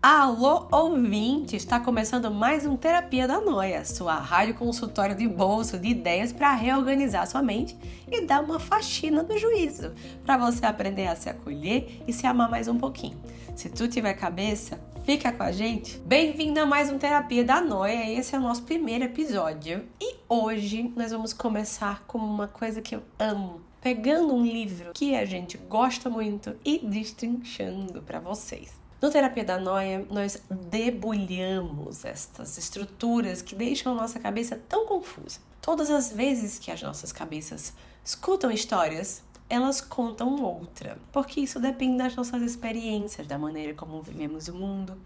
Alô, ouvinte! Está começando mais um Terapia da Noia, sua rádio consultório de bolso de ideias para reorganizar sua mente e dar uma faxina do juízo, para você aprender a se acolher e se amar mais um pouquinho. Se tu tiver cabeça, fica com a gente! Bem-vindo a mais um Terapia da Noia, esse é o nosso primeiro episódio. E hoje nós vamos começar com uma coisa que eu amo, pegando um livro que a gente gosta muito e destrinchando para vocês. No Terapia da Noia, nós debulhamos estas estruturas que deixam a nossa cabeça tão confusa. Todas as vezes que as nossas cabeças escutam histórias, elas contam outra, porque isso depende das nossas experiências, da maneira como vivemos o mundo.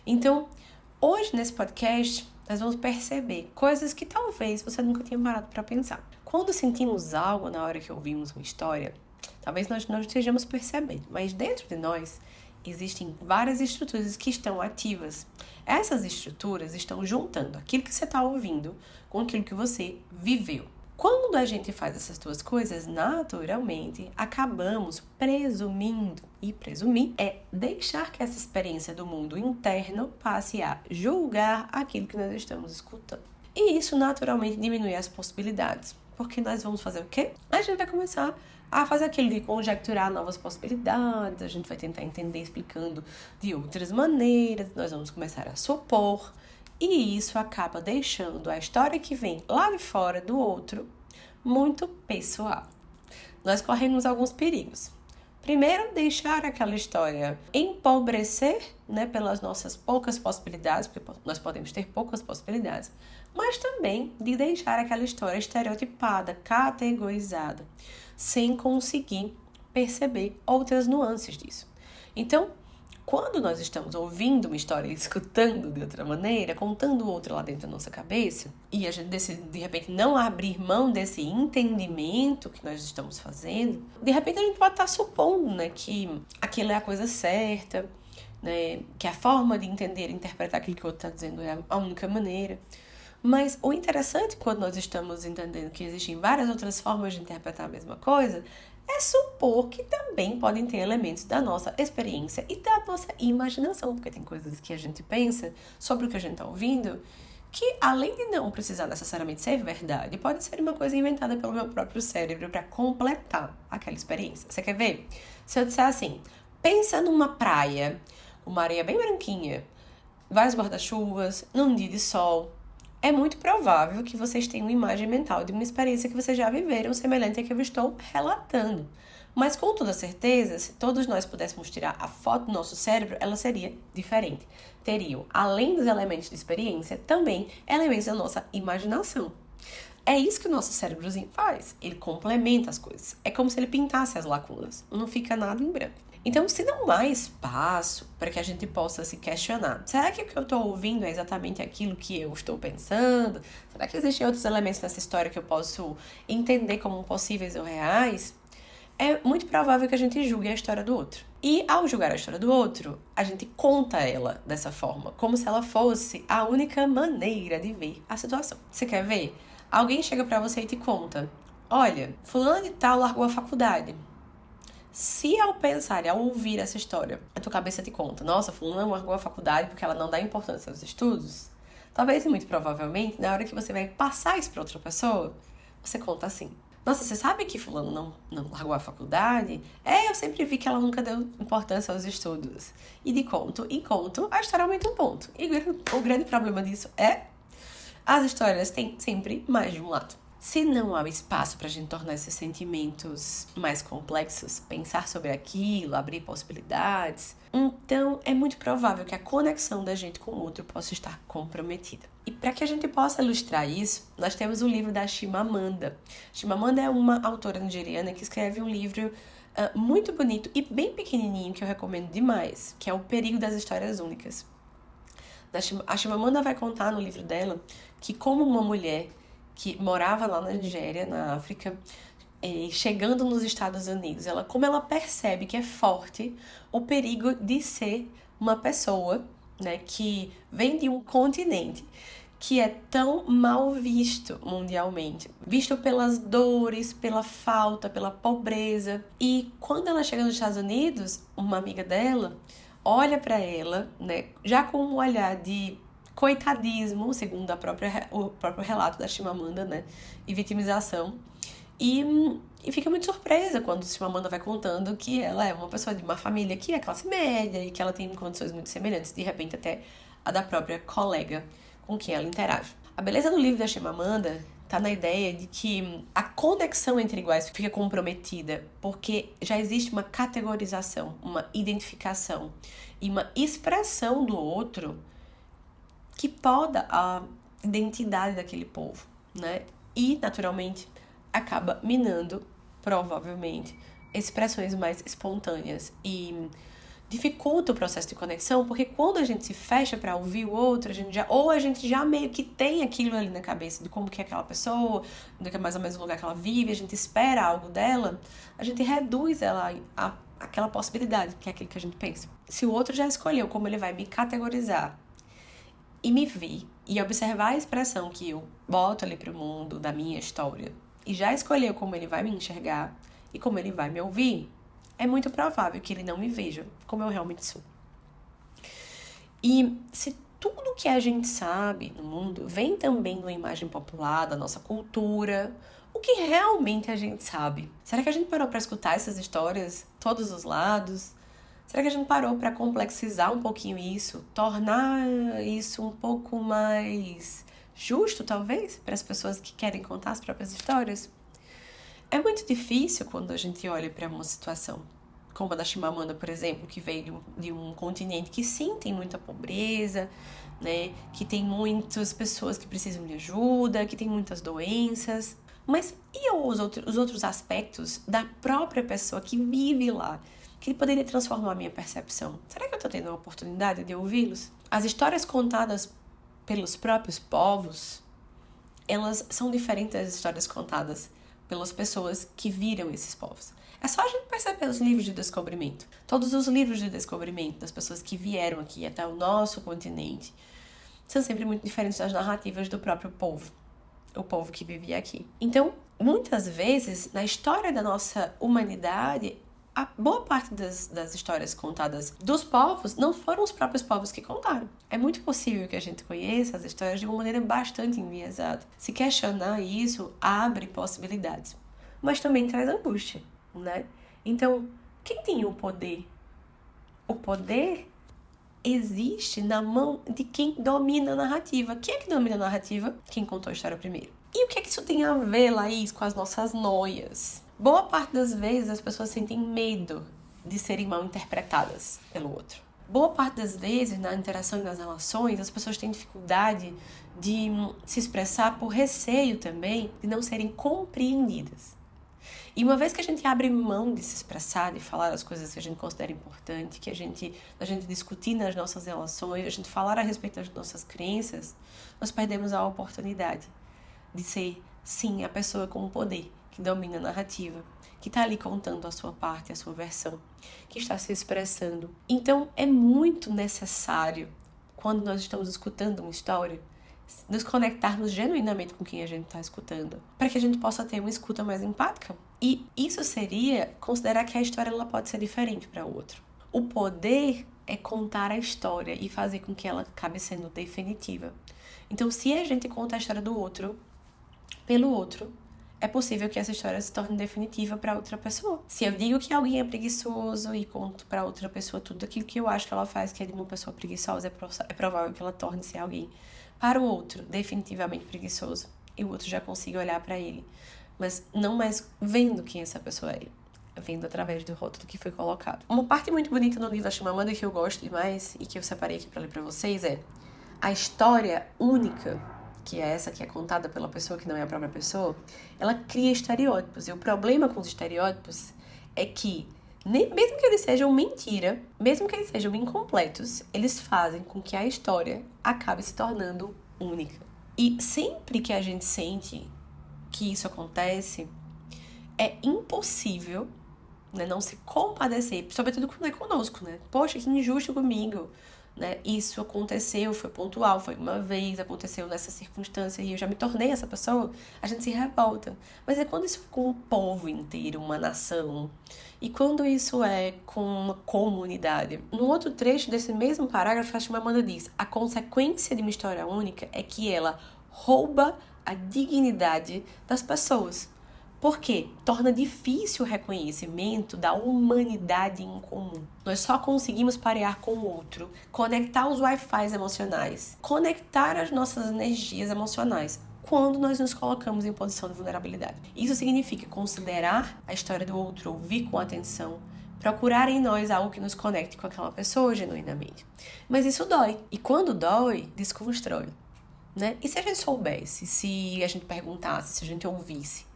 Então, hoje nesse podcast, nós vamos perceber coisas que talvez você nunca tenha parado para pensar. Quando sentimos algo na hora que ouvimos uma história, talvez nós não estejamos percebendo, mas dentro de nós existem várias estruturas que estão ativas. Essas estruturas estão juntando aquilo que você está ouvindo com aquilo que você viveu. Quando a gente faz essas duas coisas, naturalmente, acabamos presumindo. E presumir é deixar que essa experiência do mundo interno passe a julgar aquilo que nós estamos escutando. E isso naturalmente diminui as possibilidades. Porque nós vamos fazer o quê? A gente vai começar a fazer aquilo de conjecturar novas possibilidades, a gente vai tentar entender explicando de outras maneiras, nós vamos começar a supor, e isso acaba deixando a história que vem lá de fora do outro muito pessoal. Nós corremos alguns perigos. Primeiro, deixar aquela história empobrecer, pelas nossas poucas possibilidades, porque nós podemos ter poucas possibilidades, mas também de deixar aquela história estereotipada, categorizada, sem conseguir perceber outras nuances disso. Então, quando nós estamos ouvindo uma história e escutando de outra maneira, contando outra lá dentro da nossa cabeça, e a gente decide, de repente, não abrir mão desse entendimento que nós estamos fazendo, de repente a gente pode estar supondo, que aquilo é a coisa certa, que a forma de entender e interpretar aquilo que o outro está dizendo é a única maneira. Mas o interessante, quando nós estamos entendendo que existem várias outras formas de interpretar a mesma coisa, é supor que também podem ter elementos da nossa experiência e da nossa imaginação, porque tem coisas que a gente pensa sobre o que a gente está ouvindo, que além de não precisar necessariamente ser verdade, pode ser uma coisa inventada pelo meu próprio cérebro para completar aquela experiência. Você quer ver? Se eu disser assim, pensa numa praia, uma areia bem branquinha, vários guarda-chuvas, num dia de sol, é muito provável que vocês tenham uma imagem mental de uma experiência que vocês já viveram, semelhante à que eu estou relatando. Mas com toda certeza, se todos nós pudéssemos tirar a foto do nosso cérebro, ela seria diferente. Teriam, além dos elementos de experiência, também elementos da nossa imaginação. É isso que o nosso cérebrozinho faz. Ele complementa as coisas. É como se ele pintasse as lacunas. Não fica nada em branco. Então, se não há espaço para que a gente possa se questionar, será que o que eu estou ouvindo é exatamente aquilo que eu estou pensando? Será que existem outros elementos nessa história que eu posso entender como possíveis ou reais? É muito provável que a gente julgue a história do outro. E ao julgar a história do outro, a gente conta ela dessa forma, como se ela fosse a única maneira de ver a situação. Você quer ver? Alguém chega para você e te conta, olha, fulano de tal largou a faculdade. Se ao pensar e ao ouvir essa história, a tua cabeça te conta, nossa, fulano largou a faculdade porque ela não dá importância aos estudos, talvez e muito provavelmente, na hora que você vai passar isso para outra pessoa, você conta assim, nossa, você sabe que fulano não largou a faculdade? Eu sempre vi que ela nunca deu importância aos estudos. E de conto em conto, a história aumenta um ponto. E o grande problema disso as histórias têm sempre mais de um lado. Se não há espaço para a gente tornar esses sentimentos mais complexos, pensar sobre aquilo, abrir possibilidades, então é muito provável que a conexão da gente com o outro possa estar comprometida. E para que a gente possa ilustrar isso, nós temos o livro da Chimamanda. Chimamanda é uma autora nigeriana que escreve um livro muito bonito e bem pequenininho que eu recomendo demais, que é O Perigo das Histórias Únicas. A Chimamanda vai contar no livro dela que como uma mulher que morava lá na Nigéria, na África, chegando nos Estados Unidos, como ela percebe que é forte o perigo de ser uma pessoa, que vem de um continente que é tão mal visto mundialmente, visto pelas dores, pela falta, pela pobreza. E quando ela chega nos Estados Unidos, uma amiga dela olha para ela, né, já com um olhar de coitadismo, segundo o próprio relato da Chimamanda, né, e vitimização, e fica muito surpresa quando Chimamanda vai contando que ela é uma pessoa de uma família que é classe média e que ela tem condições muito semelhantes, de repente até a da própria colega com quem ela interage. A beleza do livro da Chimamanda tá na ideia de que a conexão entre iguais fica comprometida, porque já existe uma categorização, uma identificação e uma expressão do outro que poda a identidade daquele povo, né? E, naturalmente, acaba minando, provavelmente, expressões mais espontâneas e dificulta o processo de conexão, porque quando a gente se fecha para ouvir o outro, a gente já meio que tem aquilo ali na cabeça de como que é aquela pessoa, do que é mais ou menos o lugar que ela vive, a gente espera algo dela, a gente reduz ela àquela possibilidade, que é aquilo que a gente pensa. Se o outro já escolheu como ele vai me categorizar e me ver, e observar a expressão que eu boto ali pro mundo da minha história, e já escolheu como ele vai me enxergar e como ele vai me ouvir, é muito provável que ele não me veja como eu realmente sou. E se tudo que a gente sabe no mundo vem também de uma imagem popular, da nossa cultura, o que realmente a gente sabe? Será que a gente parou para escutar essas histórias, todos os lados? Será que a gente parou para complexizar um pouquinho isso, tornar isso um pouco mais justo, talvez, para as pessoas que querem contar as próprias histórias? É muito difícil quando a gente olha para uma situação como a da Chimamanda, por exemplo, que veio de um continente que sim tem muita pobreza, né? Que tem muitas pessoas que precisam de ajuda, que tem muitas doenças. Mas e os outros aspectos da própria pessoa que vive lá, que poderia transformar a minha percepção? Será que eu estou tendo a oportunidade de ouvi-los? As histórias contadas pelos próprios povos, elas são diferentes das histórias contadas pelas pessoas que viram esses povos. É só a gente perceber os livros de descobrimento. Todos os livros de descobrimento das pessoas que vieram aqui até o nosso continente são sempre muito diferentes das narrativas do próprio povo, o povo que vivia aqui. Então, muitas vezes, na história da nossa humanidade, a boa parte das histórias contadas dos povos não foram os próprios povos que contaram. É muito possível que a gente conheça as histórias de uma maneira bastante enviesada. Se questionar isso, abre possibilidades, mas também traz angústia, né? Então, quem tem o poder? O poder existe na mão de quem domina a narrativa. Quem é que domina a narrativa? Quem contou a história primeiro. E o que é que isso tem a ver, Laís, com as nossas noias? Boa parte das vezes as pessoas sentem medo de serem mal interpretadas pelo outro. Boa parte das vezes, na interação e nas relações, as pessoas têm dificuldade de se expressar por receio também de não serem compreendidas. E uma vez que a gente abre mão de se expressar, de falar as coisas que a gente considera importante, a gente discutir nas nossas relações, a gente falar a respeito das nossas crenças, nós perdemos a oportunidade de ser, sim, a pessoa com o poder, que domina a narrativa, que está ali contando a sua parte, a sua versão, que está se expressando. Então, é muito necessário, quando nós estamos escutando uma história, nos conectarmos genuinamente com quem a gente está escutando, para que a gente possa ter uma escuta mais empática. E isso seria considerar que a história ela pode ser diferente para o outro. O poder é contar a história e fazer com que ela acabe sendo definitiva. Então, se a gente conta a história do outro, pelo outro, é possível que essa história se torne definitiva para outra pessoa. Se eu digo que alguém é preguiçoso e conto para outra pessoa tudo aquilo que eu acho que ela faz, que é de uma pessoa preguiçosa, é provável que ela torne-se alguém para o outro definitivamente preguiçoso. E o outro já consiga olhar para ele, mas não mais vendo quem essa pessoa é, vendo através do rótulo que foi colocado. Uma parte muito bonita no livro da Chimamanda que eu gosto demais e que eu separei aqui para ler para vocês é a história única, que é essa que é contada pela pessoa que não é a própria pessoa, ela cria estereótipos. E o problema com os estereótipos é que, mesmo que eles sejam mentira, mesmo que eles sejam incompletos, eles fazem com que a história acabe se tornando única. E sempre que a gente sente que isso acontece, é impossível, né, não se compadecer, sobretudo quando é conosco, né? Poxa, que injusto comigo. né? Isso aconteceu, foi pontual, foi uma vez, aconteceu nessa circunstância e eu já me tornei essa pessoa, a gente se revolta. Mas é quando isso é com um povo inteiro, uma nação, e quando isso é com uma comunidade. No outro trecho desse mesmo parágrafo, a Chimamanda diz: a consequência de uma história única é que ela rouba a dignidade das pessoas. Por quê? Torna difícil o reconhecimento da humanidade em comum. Nós só conseguimos parear com o outro, conectar os Wi-Fi emocionais, conectar as nossas energias emocionais quando nós nos colocamos em posição de vulnerabilidade. Isso significa considerar a história do outro, ouvir com atenção, procurar em nós algo que nos conecte com aquela pessoa genuinamente. Mas isso dói. E quando dói, desconstrói, né? E se a gente soubesse, se a gente perguntasse, se a gente ouvisse,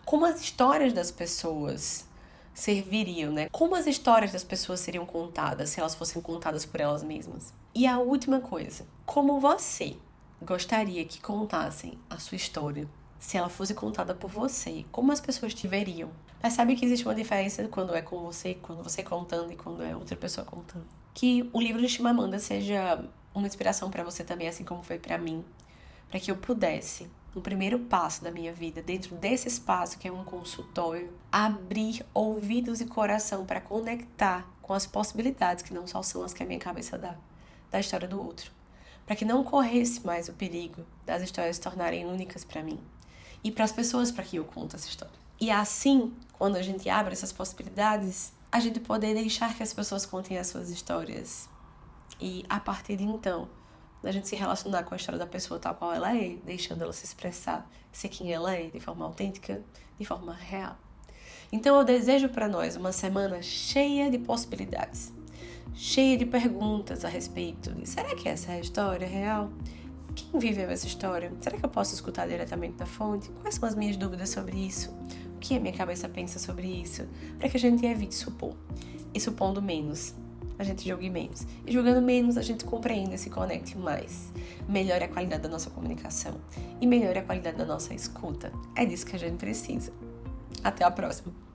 como as histórias das pessoas serviriam, né? Como as histórias das pessoas seriam contadas se elas fossem contadas por elas mesmas? E a última coisa, como você gostaria que contassem a sua história se ela fosse contada por você? Como as pessoas te veriam? Mas sabe que existe uma diferença quando é com você, quando você contando e quando é outra pessoa contando. Que o livro de Chimamanda seja uma inspiração para você também, assim como foi para mim, para que eu pudesse, no primeiro passo da minha vida, dentro desse espaço que é um consultório, abrir ouvidos e coração para conectar com as possibilidades que não só são as que a minha cabeça dá, da história do outro. Para que não corresse mais o perigo das histórias se tornarem únicas para mim e para as pessoas para quem eu conto essa história. E assim, quando a gente abre essas possibilidades, a gente poder deixar que as pessoas contem as suas histórias e, a partir de então, a gente se relacionar com a história da pessoa tal qual ela é, deixando ela se expressar, ser quem ela é, de forma autêntica, de forma real. Então eu desejo para nós uma semana cheia de possibilidades, cheia de perguntas a respeito de: será que essa é a história real? Quem viveu essa história? Será que eu posso escutar diretamente da fonte? Quais são as minhas dúvidas sobre isso? O que a minha cabeça pensa sobre isso? Para que a gente evite supor. E supondo menos, a gente julgue menos. E julgando menos, a gente compreende e se conecte mais. Melhore a qualidade da nossa comunicação. E melhore a qualidade da nossa escuta. É disso que a gente precisa. Até a próxima!